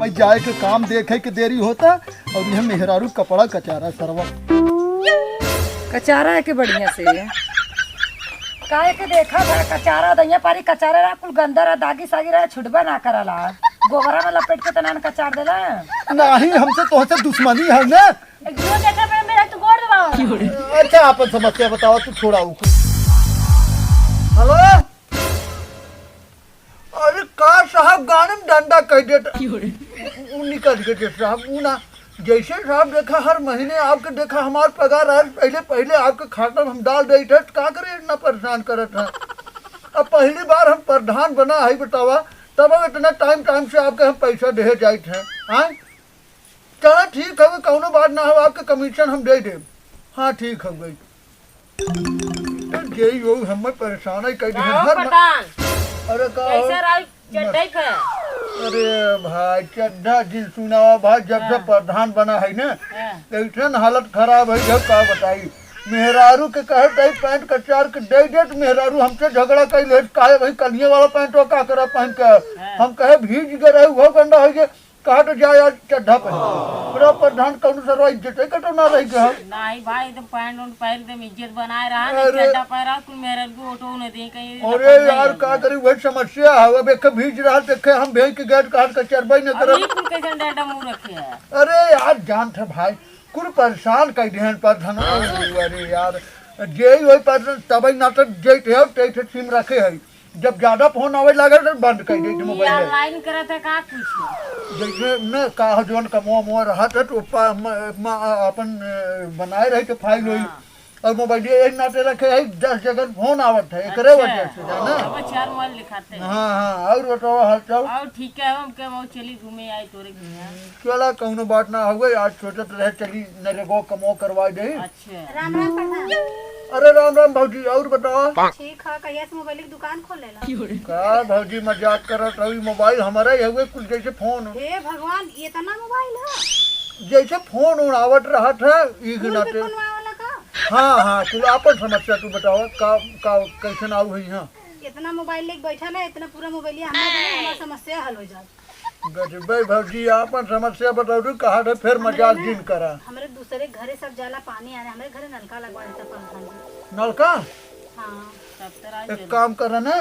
भाई जाए के काम देखे के देरी होता और यह मेहरारू कपड़ा कचारा सरवा कचारा है के बढ़िया से काहे के देखा था कचारा दैया पारी कचारा रहा कुल गंदा रहा दागी सागी रहा छुटबा ना करला गोबरा में लपेट के तना कचार देला नहीं हमसे तोहसे दुश्मनी है ना जो देखा पे मेरा तो गोड़ दबाओ अच्छा आपन समस्या बताओ तू छोड़ा उको हेलो अरे का साहब गाने में डंडा कह देता निकल गए साहब ऊ ना जैसे साहब देखा हर महीने आपके देखा हमार पगार आयल पहले आपके खाता में हम डाल दे थे का करे इतना परेशान करत है अब पहली बार हम प्रधान बना है बतावा तब अब इतना टाइम से आपके हम पैसा दे जाए थे हाँ चलो ठीक है कौनो बात ना हो आपके कमीशन हम दे दें हाँ ठीक है भाई तो यही वो हमें परेशान है कह हर अरे का अरे भाई चड्ढा जिन सुनावा भाई जब से प्रधान बना है ना ऐसा हालत खराब है जब का बताई मेहरारू के कहे टाइप पैंट कचार के दे देत मेहरारू हमसे झगड़ा कर ले काहे भाई कलिए वाला पैंट का करा पहन के हम कहे भीज गए रहे वो गंदा है कहा तो जा यार चड्ढा पहन पूरा प्रधान कौन सरवा इज्जत कटो ना रही के नहीं भाई एकदम पैंट उन पहन दे इज्जत बनाए रहा नहीं चड्ढा पहरा कुल मेहरर को ऑटो न दे कहीं अरे यार का करी वही समस्या है अब एक भीज रहा देखे हम भेज के गेट काट के चरबई न करे कुल कैसे डाटा मुंह रखे है अरे यार जान थे भाई कुल परेशान कर दिहन प्रधान अरे यार जेई वही प्रधान तबई ना तो जेते हो तेते सिम रखे है जब ज्यादा फोन आवे लगे तो बंद कर दे मोबाइल लाइन करे थे का कुछ जैसे न का जोन का मोह रहा था तो अपन बनाए रहे के फाइल हुई और मोबाइल एक नाते रखे है 10 जगह फोन आवत है एकरे वजह से जाना अब 4 मोबाइल लिखाते हैं हां और बताओ हाल चाल और ठीक है हम के वो चली घूमे आई तोरे घूमे चला कौनो बात ना होवे आज सोचत रहे चली नरेगो कमो करवा दे अच्छा राम राम प्रधान अरे राम राम भौजी और बताओ ठीक है कहिया से मोबाइल की दुकान खोल लेला का भौजी मजाक करत रही मोबाइल हमारा ही हुए कुछ जैसे फोन हे भगवान ये तना मोबाइल है जैसे फोन उड़ावट रहा था ई नाते फोन वाला का हाँ तू अपन समस्या तू बताओ का कैसे आऊ है यहाँ इतना मोबाइल लेके बैठा है इतना पूरा मोबाइल हमारा समस्या हल हो जाए गजबे भौजी अपन समस्या बताओ तू कहा था फिर मजाक दिन करा हमारे दूसरे घरे सब जाला पानी आ रहा हमारे घरे नलका लगवा देता प्रधान जी नलका हाँ सब तरह एक काम कर ना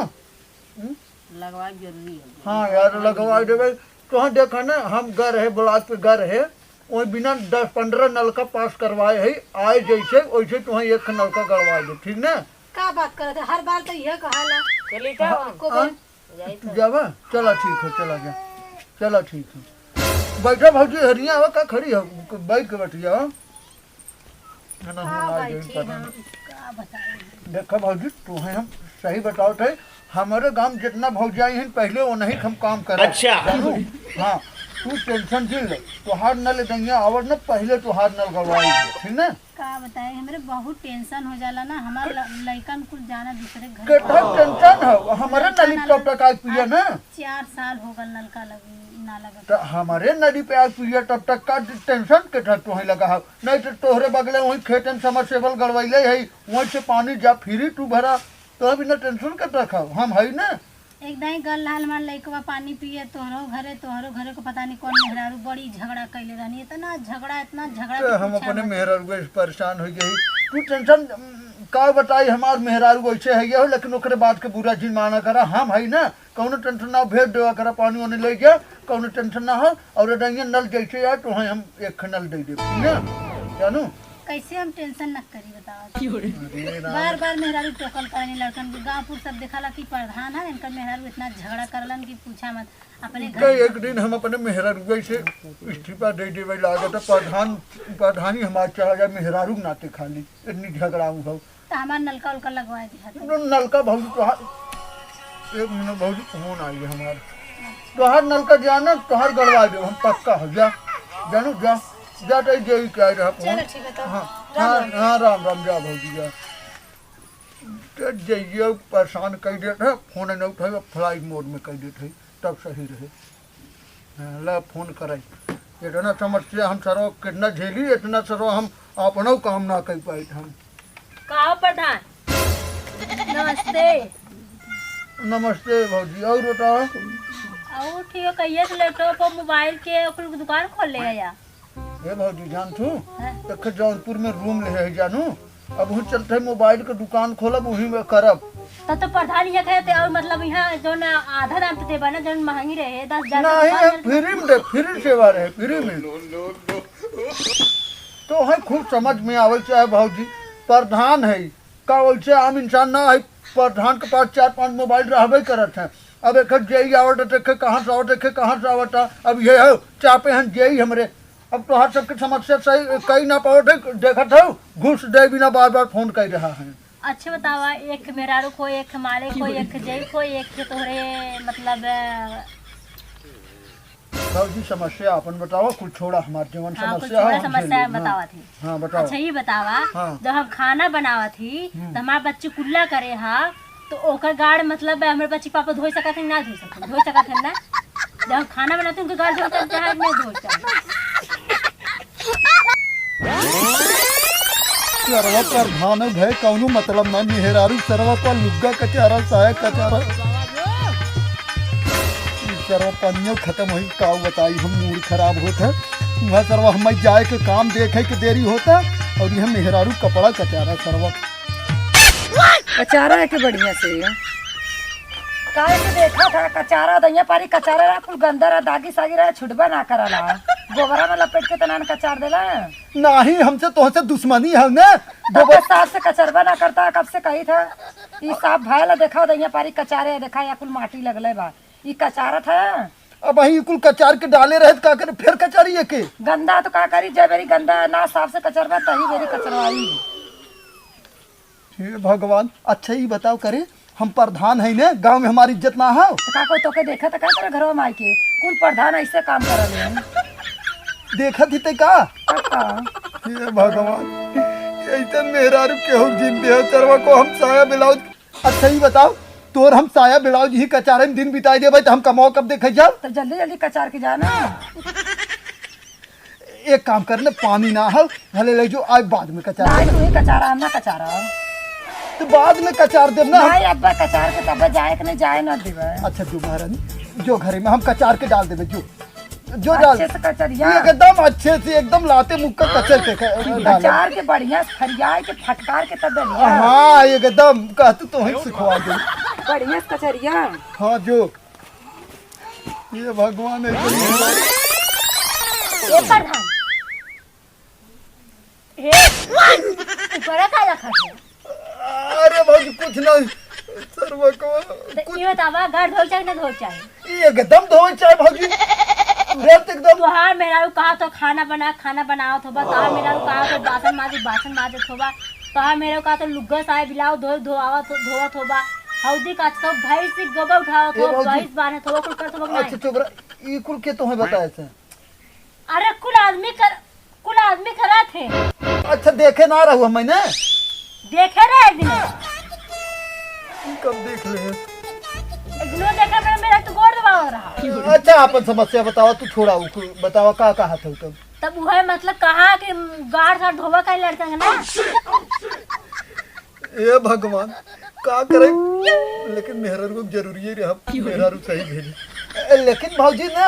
लगवा जरूरी है हाँ यार लगवा देवे तो देखा ना हम घर है ब्लॉक पे घर है वही बिना 10-15 नलका पास करवाए है आए जैसे वैसे तुम्हें एक नलका गड़वा दे ठीक ना का बात करते हर बार तो यह कहाला चली तो आपको बोल जावा चला ठीक है चला जा चला ठीक है बैठा भौजी हरिया हो का खड़ी हो बैठ के बैठिया हो देखा भौजी तुम्हें हम सही बताओ थे हमारे गांव जितना भौजाई हैं पहले वो नहीं हम काम कर अच्छा हाँ तू टेंशन झेल ले तुहार नल देंगे और न पहले तुहार नल गड़वाई ठीक ना का बताए हमारे बहुत टेंशन हो जाला ना हमारा लड़कन कुल जाना दूसरे घर कितना टेंशन है हमारे नली टप टप आग पिया ना 4 साल हो गल नलका ना लगा तो हमारे नदी पे आग पिया तब तक का टेंशन के था तुम्हें लगा है नहीं तो तोहरे बगले वही खेतन समरसेबल गड़वाइले है वहीं से पानी जा फिरी तू भरा तो बिना टेंशन के रखा हम है ना एकदम गल लाल मार लइकवा पानी पिए तोहरो घरे को पता नहीं कौन मेहरारू बड़ी झगड़ा कैले रहनी इतना झगड़ा तो हम अपने मेहरारू से परेशान हो गई तू टेंशन का बताई हमार मेहरारू वैसे है हो लेकिन ओकरे बात के बुरा जिन माना करा हम है ना कौनो टेंशन ना भेज देवा करा पानी वानी ले गया कौनो टेंशन ना हो और नल जैसे यार तो हम एक नल दे दे ना जानू कैसे हम टेंशन न करी बताओ बार मेहरारू टोकल करनी लड़कन के गाँवपुर सब देखला कि प्रधान है इनका मेहरारू इतना झगड़ा करलन कि पूछा मत अपने घर एक दिन हम अपने मेहरारू से इस्तीफा दे देवे लागे तो प्रधान ही हमारे चला जाए मेहरारू नाते खाली इतनी झगड़ा हो तो हमारा नलका उलका लगवा दिया नलका भौजी तुहार एक मिनट भौजी फोन आई है हमारे तुहार नलका जाना तुहार गड़वा दो हम पक्का हो जा जानू जा जाते जय कह रहा फोन हाँ राम राम जा भौजी जा तो जइयो परेशान कर देते फोन नहीं उठे फ्लाइट मोड में कर देते तब सही रहे ला फोन कराई इतना समस्या हम सरो कितना झेली इतना सरो हम अपना काम ना कर पाए हम कहा प्रधान नमस्ते नमस्ते भौजी और बताओ और ठीक है, कहिए से लैपटॉप और मोबाइल के ओकर दुकान खोल ले या ए भौजी जान तू हैं? देख जौनपुर में रूम ले है जानू अब वही चलते मोबाइल के दुकान खोलब वही में करब। तो प्रधान ये कहते और मतलब यहाँ जो ना आधा दाम पे देबा ना जो महंगी रहे 10,000 नहीं फ्री में दे, फ्री सेवा रहे फ्री में तो है खूब समझ में आवे चाहे भौजी प्रधान है का वैसे आम इंसान ना है प्रधान के पास 4-5 मोबाइल रहबे करत है। अब एक जेई आवत देखे कहाँ से आवत देखे कहाँ से आवत अब ये है चापे हैं जेई हमरे अब तो हर सबके समस्या सही कहीं ना पाओ देखत हो घुस दे बिना बार बार फोन कर रहा है। अच्छा बतावा एक मेहरारू को एक माले को एक जई को एक के तोहरे मतलब भौजी समस्या अपन बताओ कुछ छोड़ा हमारे जीवन हाँ कुछ समस्या थोड़ा है समस्या बतावा थी। हाँ बताओ। अच्छा ये बतावा हाँ। जब हम खाना बनावा थी तो हमारे बच्चे कुल्ला करे हा तो ओकर गाड़ मतलब हमारे बच्चे पापा धो सकत है ना धो सकत है ना जब हम खाना बनाते उनके गाड़ धोते चाहे नहीं धोते सरवा प्रधान है कौनो मतलब ना मेहरारू सरवा पर लुग्गा कचारा साया कचारा सरवा पनियो खत्म हुई का बताई हम मूड खराब होता वह सरवा हम जाए के काम देखे के देरी होता और यह मेहरारू कपड़ा कचारा सरवा कचारा है के बढ़िया से काहे के देखा था कचारा दैया पारी कचारा रहा कुल गंदा रहा दागी सागी रहा छुटबा ना करला गोबरा में लपेट के तनान कचार देला नहीं हमसे तो से दुश्मनी है ना तब साफ से कचरबा ना करता कब से कही था ई साफ भाईला देखा दैया पारी कचारे देखा या कुल माटी लगले बा ई कचारा था अब वही कुल कचार के डाले रहे का करे फिर कचारी है के गंदा तो का करी जब मेरी गंदा ना साफ से कचरबा तही मेरी कचरवाई। हे भगवान अच्छा ही बताओ करे हम प्रधान है ने गांव में हमारी इज्जत ना हो तो का कोई तोके देखा था का तेरे घरवा में के कुल प्रधान ऐसे काम करल है देखा थी ते का का हे भगवान ऐसे मेहरारू के हो जिंदे हो सरवा को हम साया ब्लाउज अच्छा ही बताओ तोर हम साया ब्लाउज ही कचारे में दिन बिताई देबे तो हम कमाओ कब देखे जाओ तो जल्दी जल्दी कचार के जाना एक काम करने पानी ना हो भले ले जो आज बाद में कचार नहीं तू ही कचारा हम ना कचारा तो बाद में कचार देब ना नहीं अब्बा कचार के तब जाए कि नहीं जाए ना देवे अच्छा जो महारानी जो घरे में हम कचार के डाल देबे जो डाल अच्छे से कचरिया एकदम अच्छे से एकदम लाते मुक्का कचर के डाल कचार के बढ़िया से फरियाए के फटकार के तब डलिया हाँ एकदम कहतू तो ही सिखवा दे बढ़िया से कचरिया हाँ जो ये भगवान है जो मेहरारू ए प्रधान हे ऊपर का रखा है अरे भाई कुछ नहीं सर्व को तो ये बतावा गाड़ धो चाहिए ना धो चाहिए एकदम धोए चाहे भाजी रेत एकदम तुहार मेहरारू कहा तो खाना बनाओ तो तुहार मेहरारू कहा तो बासन माजे होबा तुहार मेहरारू कहा तो लुग्गा साए बिलाओ धोवत होबा हौदी का तो भैंस से गोबर उठाओ तो भैंस बाने तो कुल कर तो अच्छा चुप रह ये कुल के तुम्हें बताया था अरे कुल आदमी करा थे अच्छा देखे ना रहू मैंने देखे रहे एक दिन कब देख ले देखा मेरा तो गोड़ दबाव रहा अच्छा अपन समस्या बताओ तू छोड़ा बताओ का कहा था तब तब वह मतलब कहा कि गाड़ साड़ धोबा का लड़का है ना ए भगवान का करे लेकिन मेहरारू को जरूरी है रहा मेहरारू सही भेजी लेकिन भाजी ना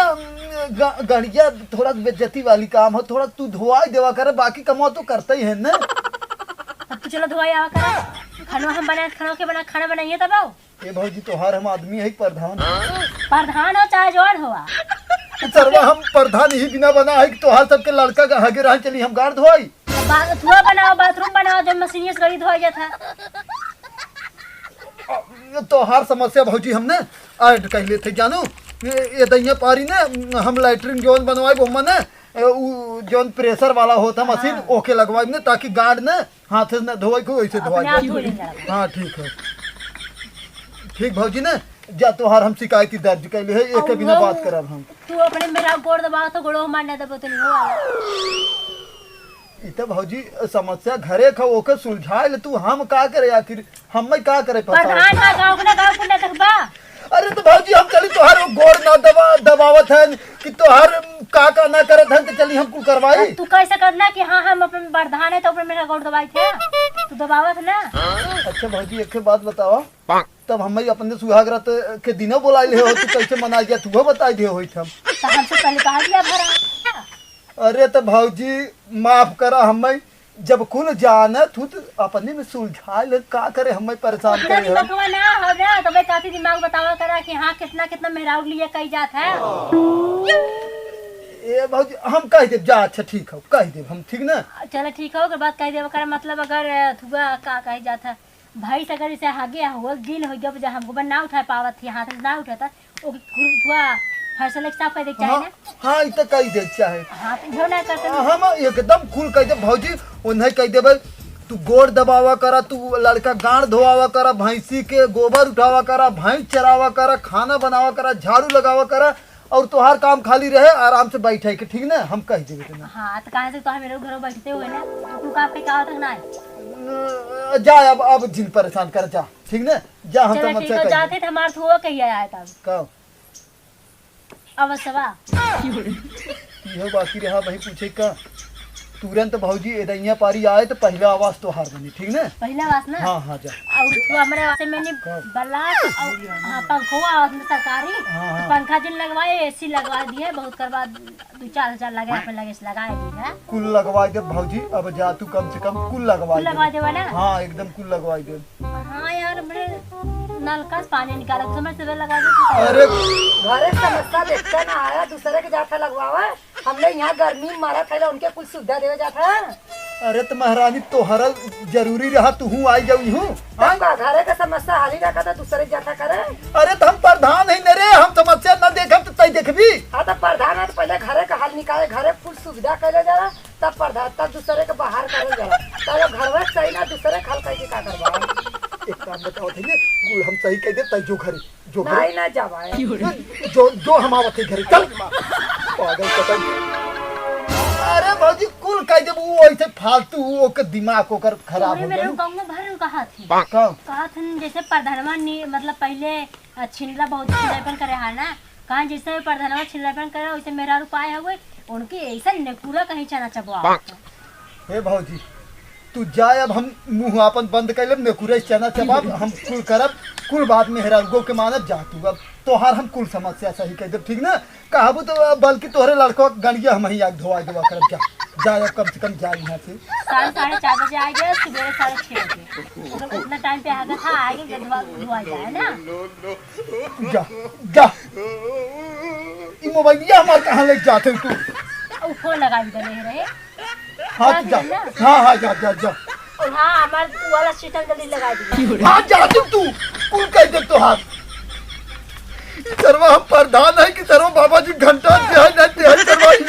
गड़िया थोड़ा बेज्जती वाली काम हो थोड़ा तू धोआ देवा करे बाकी कमा तो करता ही है ना अब तो चलो धोआ आवा करा खाना हम बनाए खाना बनाइए तब आओ ये भौजी तोहार हम आदमी है प्रधान प्रधान हो चाहे जौन हुआ सरवा हम प्रधान ही बिना बना है कि तोहार सबके लड़का का हगे रह चली हम गाड़ धोई धुआं बनाओ बाथरूम बनाओ जो मशीन से गड़ी धोआ जाता तोहार समस्या भौजी हमने ऐड कर लेते जानू ये दैया पारी ने हम लैट्रिन जोन बनवाए वो मने जोन प्रेशर वाला होता मशीन ओके लगवाए ने ताकि गार्ड ने हाथ से न धोए को ऐसे धोए हाँ ठीक है ठीक भौजी ने जा तोहार हम शिकायती दर्ज कर ले है एक के बिना बात करब हम तू अपने मेरा गोड़ दबाओ तो गोड़ो मारने दबो तो नहीं हो इतना भौजी समस्या घरे खा ओके सुलझाए ले तू हम का करे आखिर हम में का करे प्रधान का गांव को ना करबा अरे तो भौजी हम चली तोहार गोड़ ना दबावत है कि तोहार का ना करत है तो चली हम कुल करवाई तू कैसे करना कि हाँ हम अपने प्रधान है तो अपने मेरा गोड़ दबाई थे तू दबावत ना। अच्छा भौजी एक बात बताओ, तब हम अपने सुहागरात के दिनों बुला ले हो तो कैसे मना गया तू बता दिए हो हम। तो हमसे पहले कहा दिया भरा। अरे तो भौजी माफ करा, हमें जब कुल जाना तू तो अपने में सुलझा ले, का करे हमें परेशान इतना करे हो। दिमाग ना हो ना तो भाई काफी दिमाग बतावा करा कि हाँ कितना कितना मेहरारू लिए कही जात है। ए भौजी हम कह देव जा, अच्छा ठीक हो कह देव हम, ठीक ना। चलो ठीक हो, बात कह देव कर मतलब अगर थुआ का कही जात है भाई से अगर इसे आगे हो गिल हो जब हमको ना उठा पावत थी हाथ में ना उठाता वो थुआ फैसला साफ कर दे चाहे ना। हाँ इतना कह दे चाहे। हाँ तो जो ना करते हम एकदम खुल कह दे भौजी, उन्हें कह देवे तू गोड़ दबावा करा, तू लड़का गांड धोआवा करा, भैंसी के गोबर उठावा करा, भैंस चरावा करा, खाना बनावा करा, झाड़ू लगावा करा, और तुहार काम खाली रहे आराम से बैठे के, ठीक ना हम कह देवे ना। हाँ तो कहाँ से तो मेरे घर बैठते हुए ना तू काम पे क्या तक ना जा अब जिन परेशान कर जा, ठीक ना जा। हम चलो तो ठीक हो जाते थे हमारे थुआ कही आया तब कब अवश्य इहो बाकी रहा भाई पूछे का तुरंत भौजी एदैया पारी आए तो पहला आवाज तो हार बनी, ठीक ना। पहला बात ना। हाँ हाँ जा। और तो हमारे वास्ते मैंने बल्लात और हाँ पंखो आवाज में सरकारी तो पंखा जिन लगवाए एसी लगवा दिए बहुत करवा 2-4 हजार लगे पे लगे लगाए दी है कुल लगवा दे भौजी, अब जा तू कम से कम कुल लगवा दे। लगवा देवा ना। हाँ एकदम कुल लगवा दे। हाँ यार मेरे नलका से पानी निकाला तो मैं सुबह लगा दी। अरे घरे समस्या देखते ना आया दूसरे के जाता लगवावा, हमने यहाँ गर्मी में मारा था उनके कुछ सुविधा देवे जाता है। अरे तो महारानी तोहरा जरूरी रहा तू हूँ आई जाऊ हूँ। घरे का समस्या हाली रखा था दूसरे जाता करे। अरे तो हम प्रधान है न रे, हम समस्या न देखब तो तई देखबी। हाँ तो प्रधान है तो पहले घरे का हाल निकाले, घरे कुल सुविधा करे जाला तब प्रधान, तब दूसरे के बाहर करे जाला, तब घर में सही ना दूसरे खाल कह का करवा। एक काम बताओ थे कुल हम सही कह दे तई जो घरे जो घरे नहीं ना जावाए जो हम आवत है घरे चल पागल कतई। अरे भौजी कुल कह दे वो ऐसे फालतू ओकर दिमाग ओकर खराब हो मेरे गया। गाँव में भर कहा थी कहाँ जैसे प्रधानवा मतलब पहले छिंदला बहुत छिंदलापन करे है ना, कहाँ जैसे प्रधानवा छिंदलापन करे वैसे मेरा रुपाए हुए उनके ऐसा नेकुरा कहीं चना चबा। हे भौजी तू जाए, अब हम मुंह अपन बंद कर लेब, नेकुरे चना चबाब हम कुल करब, कुल बात में हेरागो के मानब जा तू। अब तोहार हम कुल समस्या सही कह देब, ठीक ना। कहबू तो बल्कि तोहरे लड़का गणिया हम ही आग धोआ देवा करब। जा जा अब कम से कम जा यहाँ से। 4:30 बजे आ गया, सवेरे 6:30 बजे मतलब उतना टाइम पे आ गया था, आगे धोआ जाए ना। जा जा ई मोबाइलिया हमार कहाँ ले जाते तू। वो फोन लगा भी दे रहे। हाँ जा हाँ हाँ जा जा जा। और हाँ हमारे वाला सीटल जल्दी लगा दी। हाँ जा तू कुल कह दे तोहार। सर्व हम प्रधान है कि सर्व बाबा जी घंटा दे है ना दे है सर्व